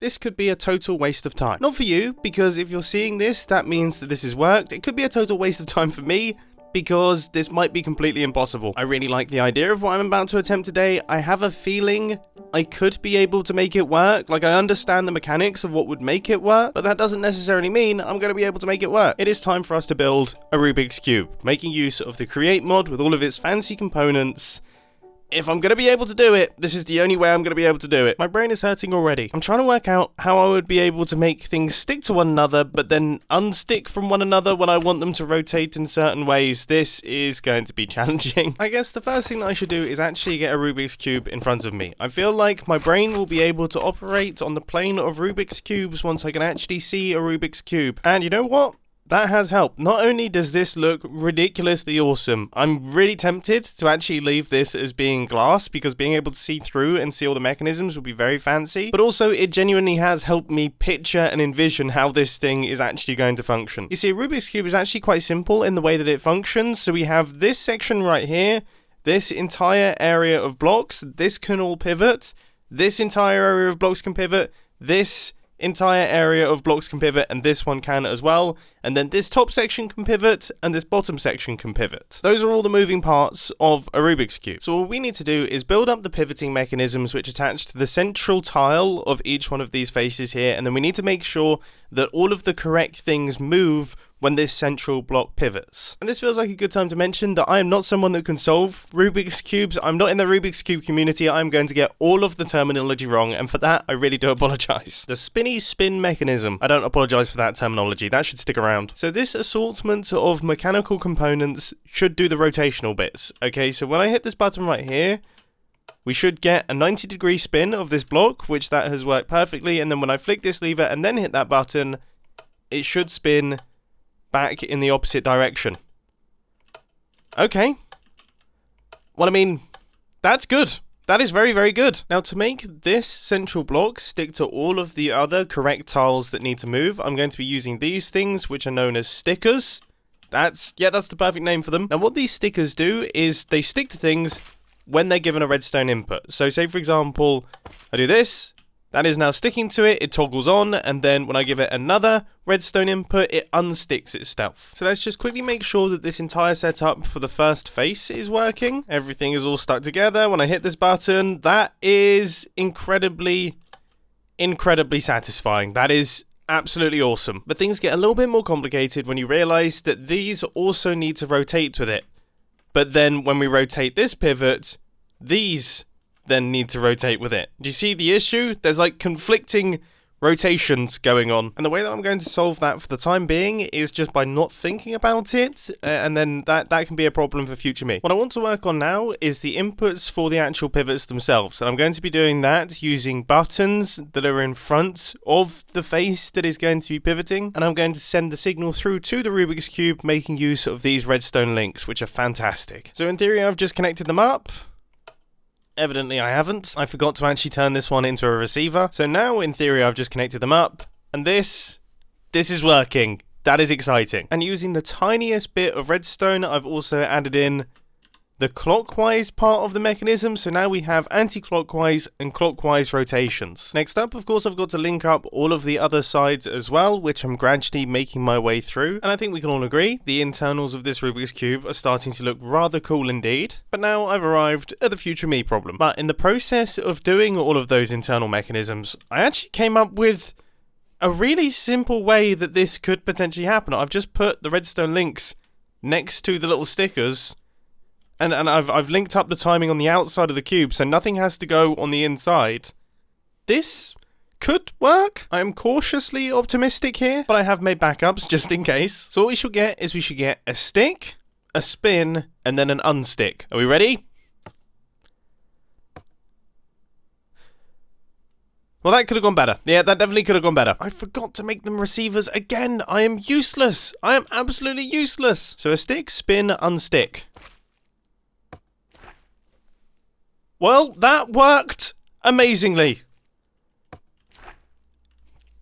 this could be a total waste of time. Not for you, because if you're seeing this, that means that this has worked. It could be a total waste of time for me, because this might be completely impossible. I really like the idea of what I'm about to attempt today. I have a feeling I could be able to make it work. Like, I understand the mechanics of what would make it work, but that doesn't necessarily mean I'm going to be able to make it work. It is time for us to build a Rubik's Cube, making use of the Create mod with all of its fancy components. If I'm going to be able to do it, this is the only way I'm going to be able to do it. My brain is hurting already. I'm trying to work out how I would be able to make things stick to one another, but then unstick from one another when I want them to rotate in certain ways. This is going to be challenging. I guess the first thing that I should do is actually get a Rubik's Cube in front of me. I feel like my brain will be able to operate on the plane of Rubik's Cubes once I can actually see a Rubik's Cube. And you know what? That has helped. Not only does this look ridiculously awesome, I'm really tempted to actually leave this as being glass, because being able to see through and see all the mechanisms would be very fancy, but also it genuinely has helped me picture and envision how this thing is actually going to function. You see, a Rubik's Cube is actually quite simple in the way that it functions. So we have this section right here, this entire area of blocks, this can all pivot, this entire area of blocks can pivot, this entire area of blocks can pivot, and this one can as well, and then this top section can pivot and this bottom section can pivot. Those are all the moving parts of a Rubik's Cube. So all we need to do is build up the pivoting mechanisms which attach to the central tile of each one of these faces here, and then we need to make sure that all of the correct things move when this central block pivots. And this feels like a good time to mention that I am not someone that can solve Rubik's Cubes. I'm not in the Rubik's Cube community. I'm going to get all of the terminology wrong, and for that, I really do apologise. The spinny spin mechanism. I don't apologise for that terminology. That should stick around. So this assortment of mechanical components should do the rotational bits. Okay, so when I hit this button right here, we should get a 90-degree spin of this block, which that has worked perfectly, and then when I flick this lever and then hit that button, it should spin back in the opposite direction. Okay. Well, I mean, that's good. That is very, very good. Now, to make this central block stick to all of the other correct tiles that need to move, I'm going to be using these things, which are known as stickers. That's the perfect name for them. Now, what these stickers do is they stick to things when they're given a redstone input. So, say, for example, I do this. That is now sticking to it, it toggles on, and then when I give it another redstone input, it unsticks itself. So let's just quickly make sure that this entire setup for the first face is working. Everything is all stuck together. When I hit this button, that is incredibly satisfying. That is absolutely awesome. But things get a little bit more complicated when you realize that these also need to rotate with it. But then when we rotate this pivot, these then need to rotate with it. Do you see the issue? There's like conflicting rotations going on. And the way that I'm going to solve that for the time being is just by not thinking about it, and then that can be a problem for future me. What I want to work on now is the inputs for the actual pivots themselves. And I'm going to be doing that using buttons that are in front of the face that is going to be pivoting. And I'm going to send the signal through to the Rubik's Cube, making use of these redstone links, which are fantastic. So in theory, I've just connected them up. Evidently I haven't. I forgot to actually turn this one into a receiver. So now, in theory, I've just connected them up, and this is working. That is exciting. And using the tiniest bit of redstone, I've also added in the clockwise part of the mechanism, so now we have anti-clockwise and clockwise rotations. Next up, of course, I've got to link up all of the other sides as well, which I'm gradually making my way through, and I think we can all agree the internals of this Rubik's Cube are starting to look rather cool indeed. But now I've arrived at the future me problem. But in the process of doing all of those internal mechanisms, I actually came up with a really simple way that this could potentially happen. I've just put the redstone links next to the little stickers, and I've linked up the timing on the outside of the cube, so nothing has to go on the inside. This could work. I am cautiously optimistic here, but I have made backups just in case. So what we should get is a stick, a spin, and then an unstick. Are we ready? Well, that could have gone better. Yeah, that definitely could have gone better. I forgot to make them receivers again. I am useless. I am absolutely useless. So a stick, spin, unstick. Well, that worked amazingly.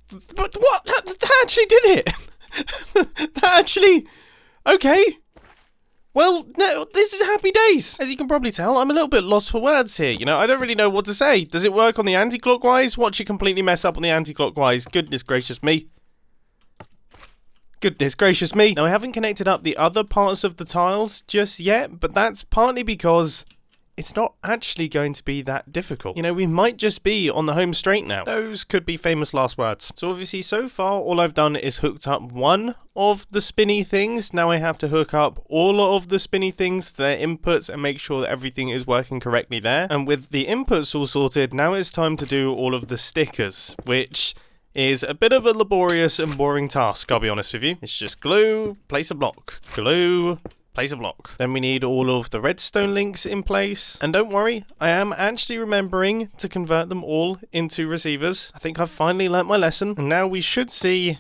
But what? That actually did it. That actually... Okay. Well, no, this is happy days. As you can probably tell, I'm a little bit lost for words here. You know, I don't really know what to say. Does it work on the anti-clockwise? Watch it completely mess up on the anti-clockwise. Goodness gracious me. Goodness gracious me. Now, I haven't connected up the other parts of the tiles just yet, but that's partly because it's not actually going to be that difficult. You know, we might just be on the home straight now. Those could be famous last words. So obviously, so far, all I've done is hooked up one of the spinny things. Now I have to hook up all of the spinny things to their inputs and make sure that everything is working correctly there. And with the inputs all sorted, now it's time to do all of the stickers, which is a bit of a laborious and boring task, I'll be honest with you. It's just glue, place a block, glue, place a block. Then we need all of the redstone links in place. And don't worry, I am actually remembering to convert them all into receivers. I think I've finally learnt my lesson. And now we should see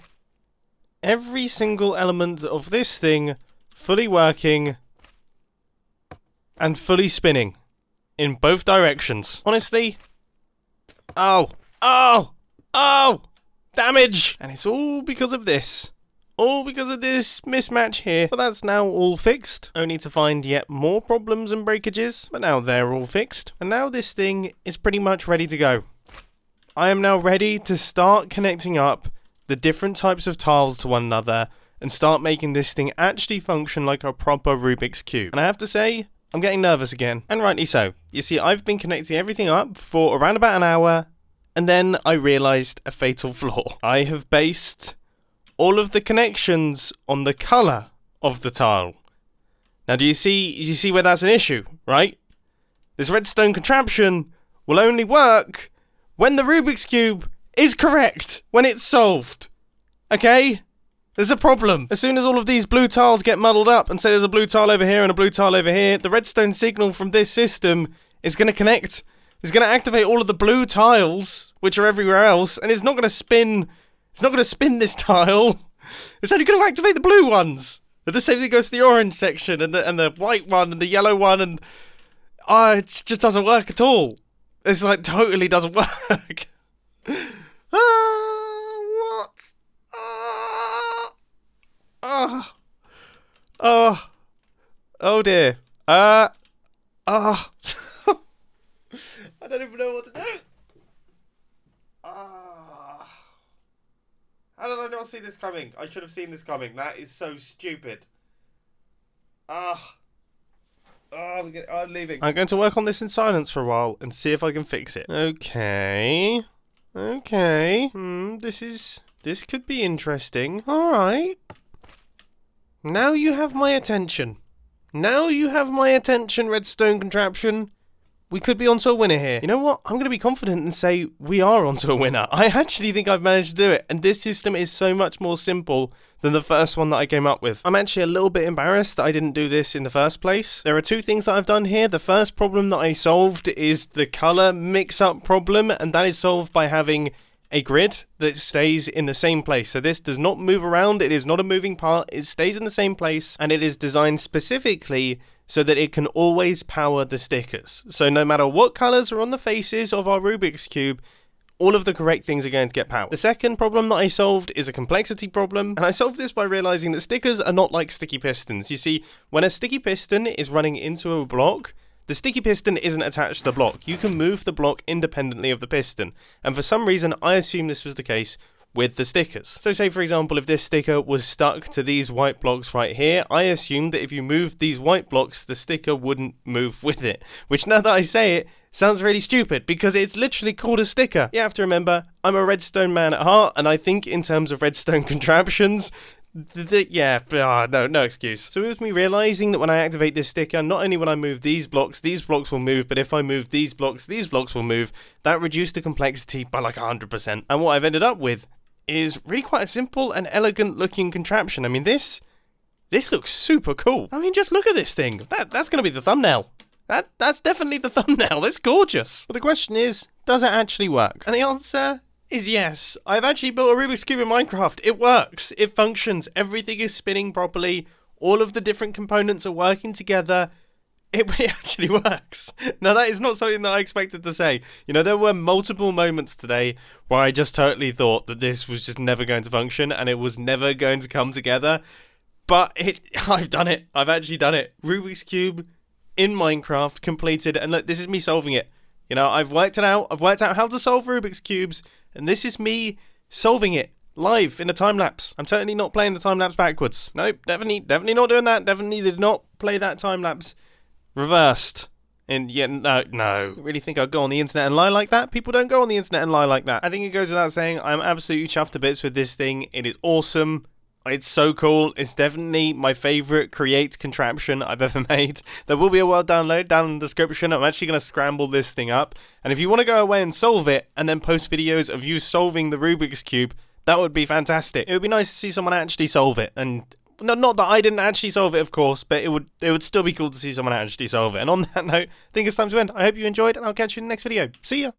every single element of this thing fully working and fully spinning in both directions. Honestly, oh, damage! And it's all because of this. All because of this mismatch here. But that's now all fixed. Only to find yet more problems and breakages. But now they're all fixed. And now this thing is pretty much ready to go. I am now ready to start connecting up the different types of tiles to one another and start making this thing actually function like a proper Rubik's Cube. And I have to say, I'm getting nervous again. And rightly so. You see, I've been connecting everything up for around about an hour, and then I realised a fatal flaw. I have based all of the connections on the colour of the tile. Now, do you see where that's an issue, right? This redstone contraption will only work when the Rubik's Cube is correct, when it's solved. Okay? There's a problem. As soon as all of these blue tiles get muddled up and say there's a blue tile over here and a blue tile over here, the redstone signal from this system is going to connect. It's going to activate all of the blue tiles, which are everywhere else, and it's not going to spin. It's not going to spin this tile. It's only going to activate the blue ones. And the same thing goes to the orange section and the white one and the yellow one, and it just doesn't work at all. It's like totally doesn't work. What? Oh dear. I don't even know what to do. How did I not see this coming? I should have seen this coming. That is so stupid. I'm leaving. I'm going to work on this in silence for a while and see if I can fix it. Okay. This could be interesting. Alright. Now you have my attention. Redstone contraption. We could be onto a winner here. You know what? I'm going to be confident and say we are onto a winner. I actually think I've managed to do it, and this system is so much more simple than the first one that I came up with. I'm actually a little bit embarrassed that I didn't do this in the first place. There are two things that I've done here. The first problem that I solved is the color mix-up problem, and that is solved by having a grid that stays in the same place. So this does not move around. It is not a moving part. It stays in the same place, and it is designed specifically so that it can always power the stickers. So no matter what colors are on the faces of our Rubik's Cube, all of the correct things are going to get powered. The second problem that I solved is a complexity problem, and I solved this by realizing that stickers are not like sticky pistons. You see, when a sticky piston is running into a block, the sticky piston isn't attached to the block. You can move the block independently of the piston, and for some reason I assumed this was the case with the stickers. So say for example if this sticker was stuck to these white blocks right here, I assumed that if you moved these white blocks the sticker wouldn't move with it, which now that I say it sounds really stupid because it's literally called a sticker. You have to remember, I'm a redstone man at heart, and I think in terms of redstone contraptions, no excuse. So it was me realizing that when I activate this sticker, not only when I move these blocks will move, but if I move these blocks will move. That reduced the complexity by like 100%. And what I've ended up with is really quite a simple and elegant looking contraption. I mean, this looks super cool. I mean, just look at this thing. That's going to be the thumbnail. That's definitely the thumbnail. That's gorgeous. But the question is, does it actually work? And the answer is yes. I've actually built a Rubik's Cube in Minecraft. It works. It functions. Everything is spinning properly. All of the different components are working together. It actually works. Now, that is not something that I expected to say. You know, there were multiple moments today where I just totally thought that this was just never going to function and it was never going to come together. But I've done it. I've actually done it. Rubik's Cube in Minecraft, completed. And look, this is me solving it. You know, I've worked it out. I've worked out how to solve Rubik's Cubes. And this is me solving it live in a time-lapse. I'm totally not playing the time-lapse backwards. Nope, definitely not doing that. Definitely did not play that time-lapse reversed. And yeah, no. Really think I'd go on the internet and lie like that? People don't go on the internet and lie like that. I think it goes without saying, I'm absolutely chuffed to bits with this thing. It is awesome. It's so cool. It's definitely my favorite create contraption I've ever made. There will be a world download down in the description. I'm actually going to scramble this thing up. And if you want to go away and solve it and then post videos of you solving the Rubik's Cube, that would be fantastic. It would be nice to see someone actually solve it. And not that I didn't actually solve it, of course, but it would still be cool to see someone actually solve it. And on that note, I think it's time to end. I hope you enjoyed, and I'll catch you in the next video. See ya!